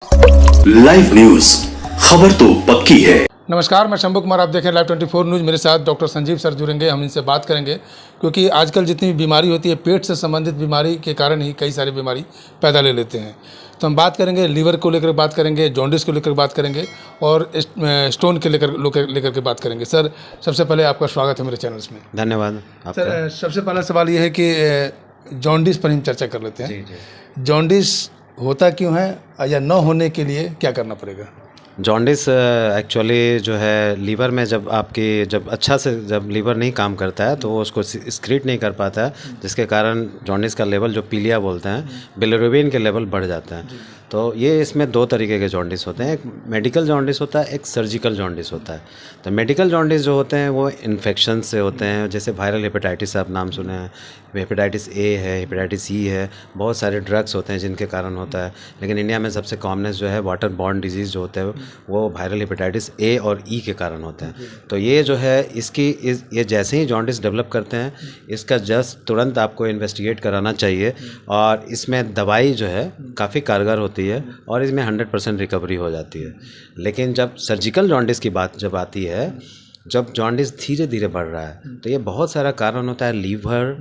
Live news, खबर तो पक्की है। नमस्कार, मैं शंभू कुमार, आप देखें लाइव 24 न्यूज़। मेरे साथ डॉक्टर संजीव सर जुड़ेंगे, हम इनसे बात करेंगे क्योंकि आजकल जितनी भी बीमारी होती है पेट से संबंधित बीमारी के कारण ही कई सारी बीमारी पैदा ले लेते हैं। तो हम बात करेंगे लीवर को लेकर बात करेंगे, जॉन्डिस को लेकर बात करेंगे और स्टोन के लेकर के बात करेंगे। सर, सबसे पहले आपका स्वागत है मेरे चैनल्स में। धन्यवाद आपका। सर, सबसे पहला सवाल ये है कि जॉन्डिस पर हम चर्चा कर लेते हैं। जॉन्डिस होता क्यों है या न होने के लिए क्या करना पड़ेगा? जॉन्डिस एक्चुअली जो है लीवर में जब अच्छा से जब लीवर नहीं काम करता है तो वो उसको एक्सक्रीट नहीं कर पाता है, जिसके कारण जॉन्डिस का लेवल जो पीलिया बोलते हैं, बिलिरुबिन के लेवल बढ़ जाता है। तो ये इसमें दो तरीके के जॉन्डिस होते हैं, एक मेडिकल जॉन्डिस होता है, एक सर्जिकल जॉन्डिस होता है। तो मेडिकल जॉन्डिस जो होते हैं वो इन्फेक्शन से होते हैं, जैसे वायरल हेपेटाइटिस आप नाम सुने हैं, हेपेटाइटिस ए है, हेपेटाइटिस ई है, बहुत सारे ड्रग्स होते हैं जिनके कारण होता है। लेकिन इंडिया में सबसे कॉमनेस्ट जो है वाटर बॉर्न डिजीज़ जो होते हैं वो वायरल हेपेटाइटिस ए और ई के कारण होते हैं। तो ये जो है ये जैसे ही जॉन्डिस डेवलप करते हैं, इसका जस्ट तुरंत आपको इन्वेस्टिगेट कराना चाहिए और इसमें दवाई जो है काफ़ी कारगर होती है और इसमें 100% रिकवरी हो जाती है। लेकिन जब सर्जिकल जॉन्डिस की बात जब आती है, जब जॉन्डिस धीरे धीरे बढ़ रहा है, तो ये बहुत सारा कारण होता है, liver,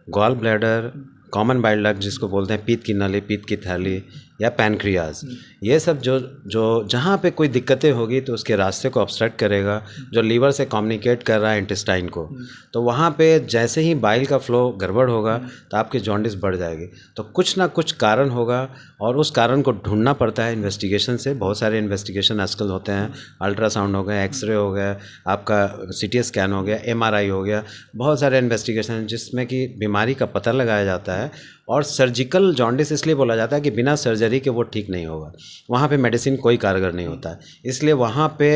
gall bladder, common bile duct जिसको बोलते हैं, पीत की नली, पीत की थैली या पैनक्रियाज, ये सब जो जहाँ पे कोई दिक्कतें होगी तो उसके रास्ते को ऑब्स्ट्रक्ट करेगा, जो लीवर से कम्युनिकेट कर रहा है इंटेस्टाइन को, तो वहाँ पे जैसे ही बाइल का फ्लो गड़बड़ होगा तो आपकी जॉन्डिस बढ़ जाएगी। तो कुछ ना कुछ कारण होगा और उस कारण को ढूंढना पड़ता है इन्वेस्टिगेशन से। बहुत सारे इन्वेस्टिगेशन आजकल होते हैं, अल्ट्रासाउंड हो गया, एक्सरे हो गया, आपका CT स्कैन हो गया, MRI हो गया, बहुत सारे इन्वेस्टिगेशन जिसमें कि बीमारी का पता लगाया जाता है। और सर्जिकल जॉन्डिस इसलिए बोला जाता है कि बिना सर्जरी के वो ठीक नहीं होगा, वहाँ पे मेडिसिन कोई कारगर नहीं होता है, इसलिए वहाँ पे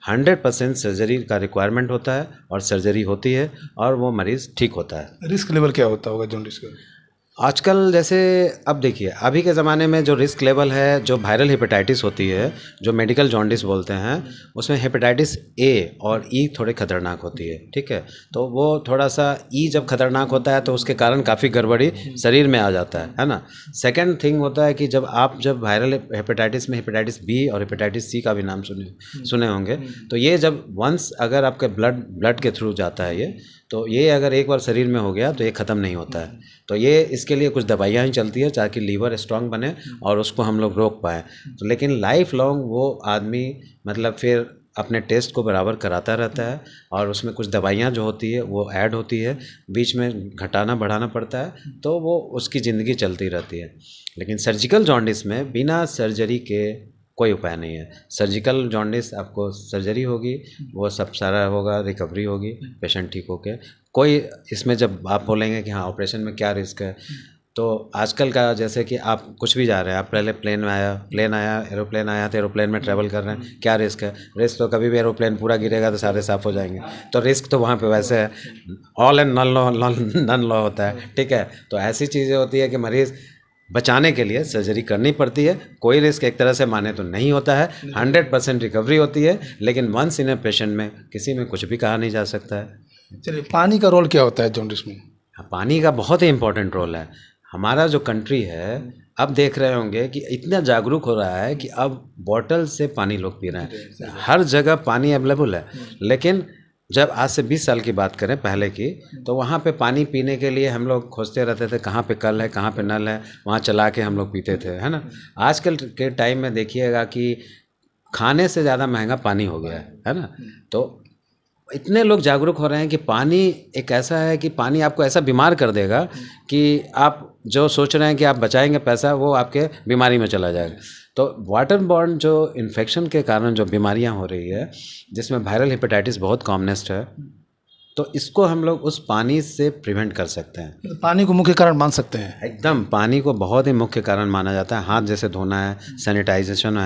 100% सर्जरी का रिक्वायरमेंट होता है और सर्जरी होती है और वो मरीज़ ठीक होता है। रिस्क लेवल क्या होता होगा जॉन्डिस का? आजकल जैसे अब देखिए, अभी के ज़माने में जो रिस्क लेवल है, जो वायरल हेपेटाइटिस होती है, जो मेडिकल जॉन्डिस बोलते हैं, उसमें हेपेटाइटिस ए और ई थोड़े खतरनाक होती है, ठीक है। तो वो थोड़ा सा ई जब खतरनाक होता है तो उसके कारण काफ़ी गड़बड़ी शरीर में आ जाता है ना। सेकंड थिंग होता है कि जब वायरल हेपेटाइटिस में हेपेटाइटिस बी और हेपेटाइटिस सी का भी नाम सुने होंगे, तो ये जब वंस अगर आपके ब्लड के थ्रू जाता है ये, तो ये अगर एक बार शरीर में हो गया तो ये ख़त्म नहीं होता है। तो ये इसके लिए कुछ दवाइयाँ ही चलती है ताकि लीवर स्ट्रांग बने और उसको हम लोग रोक पाएँ। तो लेकिन लाइफ लॉन्ग वो आदमी मतलब फिर अपने टेस्ट को बराबर कराता रहता है और उसमें कुछ दवाइयाँ जो होती है वो ऐड होती है, बीच में घटाना बढ़ाना पड़ता है, तो वो उसकी ज़िंदगी चलती रहती है। लेकिन सर्जिकल जॉन्डिस में बिना सर्जरी के कोई उपाय नहीं है। सर्जिकल जॉन्डिस आपको सर्जरी होगी, वो सब सारा होगा, रिकवरी होगी, पेशेंट ठीक होके कोई इसमें जब आप बोलेंगे कि हाँ ऑपरेशन में क्या रिस्क है, तो आजकल का जैसे कि आप कुछ भी जा रहे हैं, आप पहले प्लेन आया, एरोप्लेन आया, तो एरोप्लेन में ट्रैवल कर रहे हैं, क्या रिस्क है? रिस्क तो कभी भी एरोप्लेन पूरा गिरेगा तो सारे साफ हो जाएंगे, तो रिस्क तो वहाँ पे वैसे है, ऑल एंड नन लॉ होता है, ठीक है। तो ऐसी चीज़ें होती है कि मरीज़ बचाने के लिए सर्जरी करनी पड़ती है। कोई रिस्क एक तरह से माने तो नहीं होता है, 100% रिकवरी होती है, लेकिन वंस इन ए पेशेंट में किसी में कुछ भी कहा नहीं जा सकता है। चलिए, पानी का रोल क्या होता है जॉन्डिस में? पानी का बहुत ही इम्पोर्टेंट रोल है। हमारा जो कंट्री है, अब देख रहे होंगे कि इतना जागरूक हो रहा है कि अब बॉटल से पानी लोग पी रहे हैं, हर जगह पानी अवेलेबल है। लेकिन जब आज से 20 साल की बात करें पहले की, तो वहाँ पे पानी पीने के लिए हम लोग खोजते रहते थे, कहाँ पे कल है, कहाँ पे नल है, वहाँ चला के हम लोग पीते थे, है ना। आजकल के टाइम में देखिएगा कि खाने से ज़्यादा महंगा पानी हो गया है ना। तो इतने लोग जागरूक हो रहे हैं कि पानी एक ऐसा है कि पानी आपको ऐसा बीमार कर देगा कि आप जो सोच रहे हैं कि आप बचाएंगे पैसा, वो आपके बीमारी में चला जाएगा। तो वाटर बॉर्न जो इन्फेक्शन के कारण जो बीमारियां हो रही है, जिसमें वायरल हेपेटाइटिस बहुत कॉमनेस्ट है, तो इसको हम लोग उस पानी से प्रिवेंट कर सकते हैं। पानी को मुख्य कारण मान सकते हैं? एकदम, पानी को बहुत ही मुख्य कारण माना जाता है। हाथ जैसे धोना है, सैनिटाइजेशन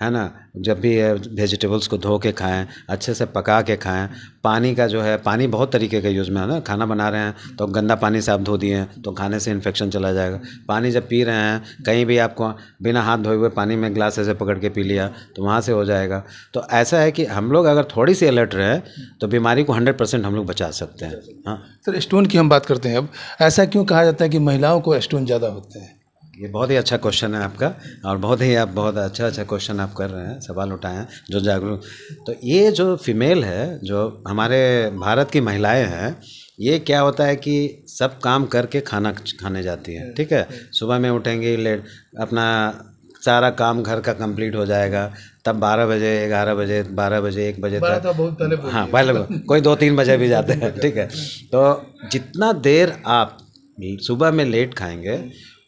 है ना। जब भी वेजिटेबल्स को धो के खाएं, अच्छे से पका के खाएं। पानी का जो है, पानी बहुत तरीके का यूज़ में है ना। खाना बना रहे हैं तो गंदा पानी से आप धो दिए तो खाने से इन्फेक्शन चला जाएगा। पानी जब पी रहे हैं, कहीं भी आपको बिना हाथ धोए हुए पानी में ग्लास ऐसे पकड़ के पी लिया तो वहाँ से हो जाएगा। तो ऐसा है कि हम लोग अगर थोड़ी सी अलर्ट रहें तो बीमारी को 100% हम लोग बचा सकते हैं। हाँ सर, स्टोन की हम बात करते हैं अब। ऐसा क्यों कहा जाता है कि महिलाओं को स्टोन ज़्यादा होते हैं? ये बहुत ही अच्छा क्वेश्चन है आपका, और बहुत अच्छा क्वेश्चन आप कर रहे हैं, सवाल उठाए हैं जो जागरूक। तो ये जो फीमेल है, जो हमारे भारत की महिलाएं हैं, ये क्या होता है कि सब काम करके खाना खाने जाती हैं, ठीक है। सुबह में उठेंगी लेट, अपना सारा काम घर का कंप्लीट हो जाएगा, तब 12 बजे 11 बजे 12 बजे 1 बजे तक, तो बहुत पहले हाँ पहले कोई 2-3 बजे भी जाते हैं, ठीक है। तो जितना देर आप सुबह में लेट खाएंगे,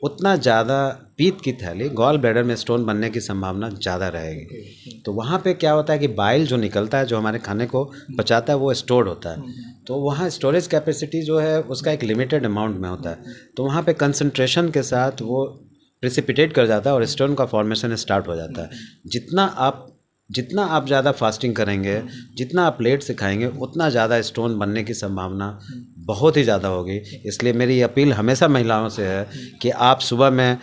उतना ज़्यादा पीत की थैली, गॉल ब्लैडर में स्टोन बनने की संभावना ज़्यादा रहेगी। तो वहाँ पे क्या होता है कि बाइल जो निकलता है, जो हमारे खाने को पचाता है, वो स्टोर्ड होता है। तो वहाँ स्टोरेज कैपेसिटी जो है उसका एक लिमिटेड अमाउंट में होता है। तो वहाँ पे कंसंट्रेशन के साथ वो प्रिसिपिटेट कर जाता है और स्टोन का फॉर्मेशन स्टार्ट हो जाता है। जितना आप ज़्यादा फास्टिंग करेंगे, जितना आप लेट से खाएंगे, उतना ज़्यादा स्टोन बनने की संभावना बहुत ही ज़्यादा होगी। इसलिए मेरी अपील हमेशा महिलाओं से है कि आप सुबह में,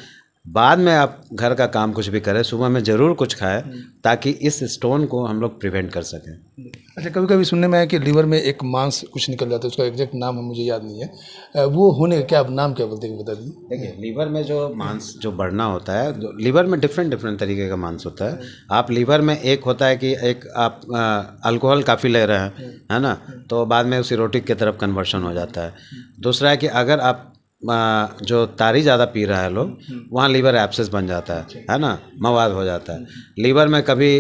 बाद में आप घर का काम कुछ भी करें, सुबह में ज़रूर कुछ खाएं, ताकि इस स्टोन को हम लोग प्रिवेंट कर सकें। अच्छा, कभी कभी सुनने में आया कि लीवर में एक मांस कुछ निकल जाता है, उसका एग्जैक्ट नाम मुझे याद नहीं है, वो होने का क्या नाम क्या बोलते हैं, बता दीजिए। देखिए, लीवर में जो मांस जो बढ़ना होता है, लीवर में डिफरेंट तरीके का मांस होता है। आप लीवर में एक होता है कि एक आप अल्कोहल काफ़ी ले रहे हैं, है ना, तो बाद में उसी रोटी की तरफ कन्वर्शन हो जाता है। दूसरा है कि अगर आप जो तारी ज़्यादा पी रहा है लोग, वहाँ लीवर एब्सेस बन जाता है ना, मवाद हो जाता है। लीवर में कभी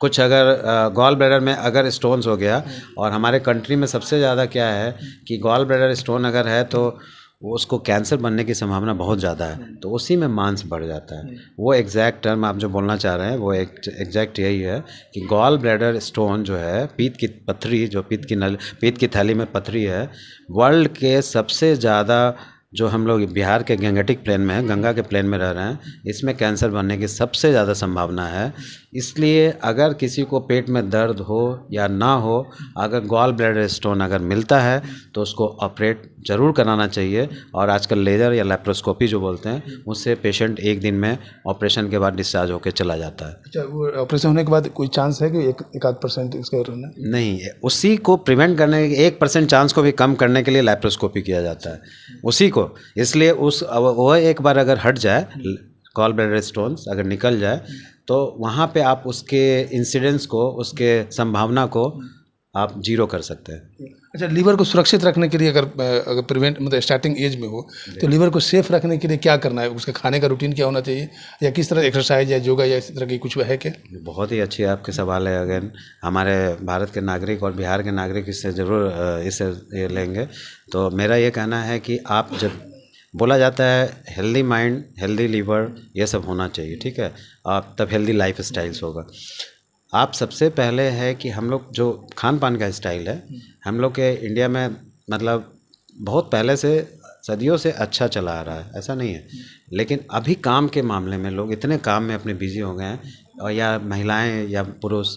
कुछ अगर गॉल ब्लैडर में अगर स्टोन्स हो गया, और हमारे कंट्री में सबसे ज़्यादा क्या है कि गॉल ब्लैडर स्टोन अगर है तो उसको कैंसर बनने की संभावना बहुत ज़्यादा है। तो उसी में मांस बढ़ जाता है। वो एग्जैक्ट टर्म आप जो बोलना चाह रहे हैं, वो एग्जैक्ट यही है कि गॉल ब्लैडर स्टोन जो है, पीत की पथरी, जो पीत की थैली में पथरी है, वर्ल्ड के सबसे ज़्यादा, जो हम लोग बिहार के गंगेटिक प्लेन में हैं, गंगा के प्लेन में रह रहे हैं, इसमें कैंसर बनने की सबसे ज़्यादा संभावना है। इसलिए अगर किसी को पेट में दर्द हो या ना हो, अगर गॉल ब्लैडर स्टोन अगर मिलता है तो उसको ऑपरेट ज़रूर कराना चाहिए। और आजकल लेज़र या लैप्रोस्कोपी जो बोलते हैं, उससे पेशेंट 1 दिन में ऑपरेशन के बाद डिस्चार्ज होकर चला जाता है। अच्छा, वो ऑपरेशन होने के बाद कोई चांस है कि 1-8% इसका रहना? नहीं, उसी को प्रिवेंट करने के 1% चांस को भी कम करने के लिए लैप्रोस्कोपी किया जाता है, उसी को। इसलिए वो एक बार अगर हट जाए, गॉल ब्लैडर स्टोन्स अगर निकल जाए, तो वहाँ पे आप उसके इंसिडेंस को, उसके संभावना को आप जीरो कर सकते हैं। अच्छा, लीवर को सुरक्षित रखने के लिए अगर प्रिवेंट मतलब स्टार्टिंग एज में हो, तो लीवर को सेफ रखने के लिए क्या करना है? उसका खाने का रूटीन क्या होना चाहिए, या किस तरह एक्सरसाइज या योगा या इस तरह की कुछ है क्या? बहुत ही अच्छी आपके सवाल है। अगेन, हमारे भारत के नागरिक और बिहार के नागरिक इससे ज़रूर ये लेंगे। तो मेरा ये कहना है कि आप, जब बोला जाता है हेल्दी माइंड, हेल्दी लीवर, ये सब होना चाहिए, ठीक है, आप तब हेल्दी लाइफ स्टाइल्स होगा। आप सबसे पहले है कि हम लोग जो खान पान का स्टाइल है, हम लोग के इंडिया में मतलब बहुत पहले से, सदियों से अच्छा चला आ रहा है, ऐसा नहीं है। लेकिन अभी काम के मामले में लोग इतने काम में अपने बिजी हो गए हैं, और या महिलाएं या पुरुष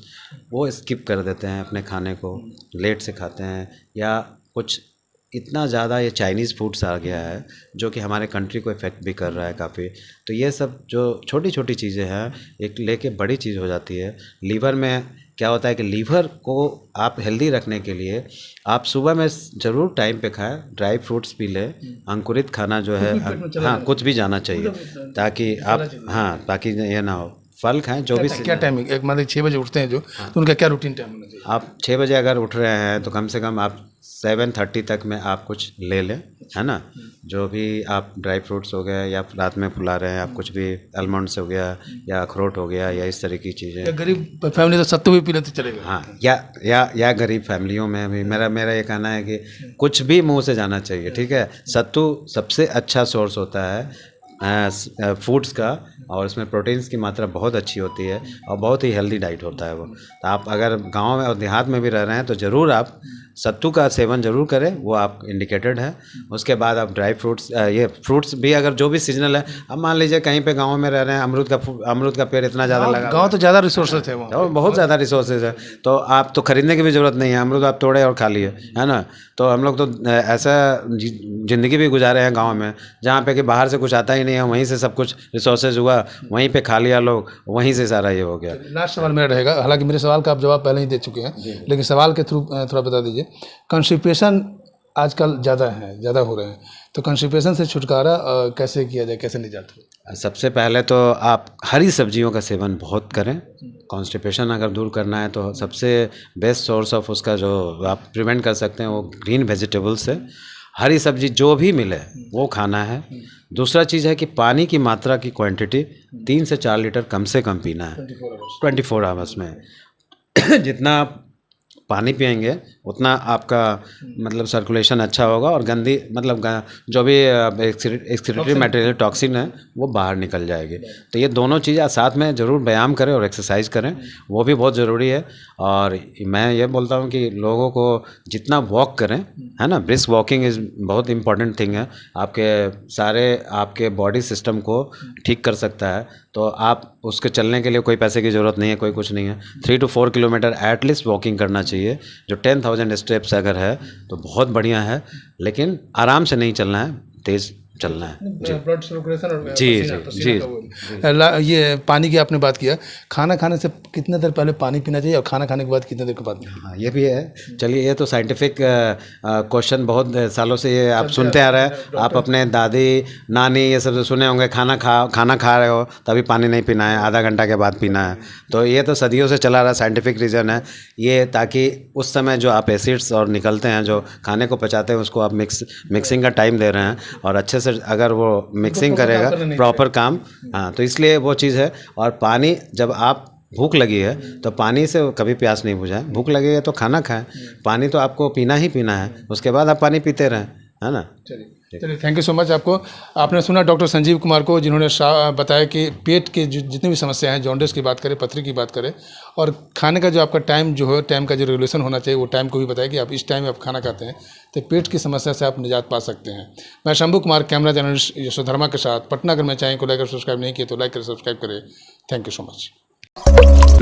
वो स्किप कर देते हैं अपने खाने को, लेट से खाते हैं, या कुछ इतना ज़्यादा ये चाइनीज़ फूड्स आ गया है जो कि हमारे कंट्री को इफ़ेक्ट भी कर रहा है काफ़ी। तो ये सब जो छोटी छोटी चीज़ें हैं, एक लेके बड़ी चीज़ हो जाती है। लीवर में क्या होता है कि लीवर को आप हेल्दी रखने के लिए आप सुबह में ज़रूर टाइम पे खाएं, ड्राई फ्रूट्स पी लें, अंकुरित खाना जो है, हाँ कुछ भी जाना चाहिए, ताकि आप, हाँ ताकि ये ना हो, फल खाएं जो भी। क्या टाइमिंग, एक मतलब 6 बजे उठते हैं जो, तो उनका क्या रूटीन टाइम होना चाहिए? आप 6 बजे अगर उठ रहे हैं तो कम से कम आप 7:30 तक में आप कुछ ले लें, है ना। जो भी आप ड्राई फ्रूट्स हो गए, या रात में फुला रहे हैं आप कुछ भी, आलमंड्स हो गया या अखरोट हो गया, या इस तरह की चीज़ें। गरीब फैमिली तो सत्तू भी पी लेते चलेगा। हाँ, या गरीब फैमिलियों में भी मेरा ये कहना है कि कुछ भी मुंह से जाना चाहिए, ठीक है। सत्तू सबसे अच्छा सोर्स होता है फूड्स का, और उसमें प्रोटीन्स की मात्रा बहुत अच्छी होती है, और बहुत ही हेल्दी डाइट होता है वो। तो आप अगर गांव में और देहात में भी रह रहे हैं तो ज़रूर आप सत्तू का सेवन ज़रूर करें, वो आप इंडिकेटेड है। उसके बाद आप ड्राई फ्रूट्स, ये फ्रूट्स भी अगर जो भी सीजनल है, अब मान लीजिए कहीं पे गांव में रह रहे हैं, अमरूद का पेड़ इतना ज़्यादा लगा, गांव तो ज़्यादा रिसोर्सेज है वहाँ, और बहुत ज़्यादा रिसोर्सेज है, तो आप तो खरीदने की भी ज़रूरत नहीं है, अमरूद आप तोड़े और खा लिए, है ना। तो हम लोग तो ऐसा ज़िंदगी भी गुजारे हैं गाँव में, जहाँ पे कि बाहर से कुछ आता ही नहीं है, वहीं से सब कुछ रिसोर्सेज हुआ, वहीं पे खा लिया लोग, वहीं से सारा ये हो गया। लास्ट सवाल मेरा रहेगा, हालांकि मेरे सवाल का आप जवाब पहले ही दे चुके हैं, लेकिन सवाल के थ्रू थोड़ा बता दीजिए। कॉन्स्टिपेशन आजकल ज़्यादा हो रहे हैं, तो तो कॉन्स्टिपेशन से छुटकारा कैसे किया जाए, कैसे निजात हो? सबसे पहले तो आप हरी सब्जियों का सेवन बहुत करें। कॉन्स्टिपेशन अगर दूर करना है तो सबसे बेस्ट सोर्स ऑफ उसका जो आप प्रिवेंट कर सकते हैं वो ग्रीन वेजिटेबल्स है। हरी सब्जी जो भी मिले वो खाना है। दूसरा चीज़ है कि पानी की मात्रा की क्वांटिटी 3 से 4 लीटर कम से कम पीना है 24 आवर्स में। जितना आप पानी पिएंगे उतना आपका मतलब सर्कुलेशन अच्छा होगा और गंदी मतलब जो भी एक्सक्रीटरी मटेरियल टॉक्सिन है वो बाहर निकल जाएगी। तो ये दोनों चीज़ें साथ में ज़रूर व्यायाम करें और एक्सरसाइज करें, वो भी बहुत ज़रूरी है। और मैं ये बोलता हूँ कि लोगों को जितना वॉक करें, है ना, ब्रिस्क वॉकिंग इज़ बहुत इंपॉर्टेंट थिंग है। आपके बॉडी सिस्टम को ठीक कर सकता है। तो आप उसके चलने के लिए कोई पैसे की ज़रूरत नहीं है, कोई कुछ नहीं है। 3 to 4 किलोमीटर एटलीस्ट वॉकिंग करना चाहिए। जो 10,000 स्टेप्स अगर है तो बहुत बढ़िया है, लेकिन आराम से नहीं चलना है, तेज़ चलना है। ब्लड सर्कुलेशन और जी। ये पानी की आपने बात किया, खाना खाने से कितने देर पहले पानी पीना चाहिए और खाना खाने के बाद कितने देर के बाद? हाँ, ये भी है। चलिए, ये तो साइंटिफिक क्वेश्चन बहुत सालों से ये आप सुनते आ रहे हैं। आप अपने दादी नानी ये सब सुने होंगे, खाना खा रहे हो तभी पानी नहीं पीना है, आधा घंटा के बाद पीना है। तो ये तो सदियों से चला रहा साइंटिफिक रीज़न है ये, ताकि उस समय जो आप एसिड्स और निकलते हैं जो खाने को पचाते हैं उसको आप मिक्सिंग का टाइम दे रहे हैं। और अच्छे से अगर वो मिक्सिंग करेगा प्रॉपर काम, हाँ, तो इसलिए वो चीज़ है। और पानी, जब आप भूख लगी है तो पानी से कभी प्यास नहीं बुझाए। भूख लगी है तो खाना खाएं, पानी तो आपको पीना ही पीना है, उसके बाद आप पानी पीते रहें, है ना। चलिए, थैंक यू सो मच आपको। आपने सुना डॉक्टर संजीव कुमार को, जिन्होंने बताया कि पेट के जितनी भी समस्याएं हैं, जॉन्डिस की बात करें, पथरी की बात करें, और खाने का जो आपका टाइम जो है, टाइम का जो रेगुलेशन होना चाहिए, वो टाइम को भी बताया कि आप इस टाइम में आप खाना खाते हैं तो पेट की समस्या से आप निजात पा सकते हैं। मैं शंभू कुमार, कैमरा जर्नलिस्ट यशोधर्मा के साथ पटना। अगर मैं चैनल को लाइक और सब्सक्राइब नहीं किए तो लाइक करें, सब्सक्राइब करें। Thank you so much.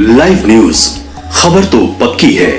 Live news, खबर तो पक्की है।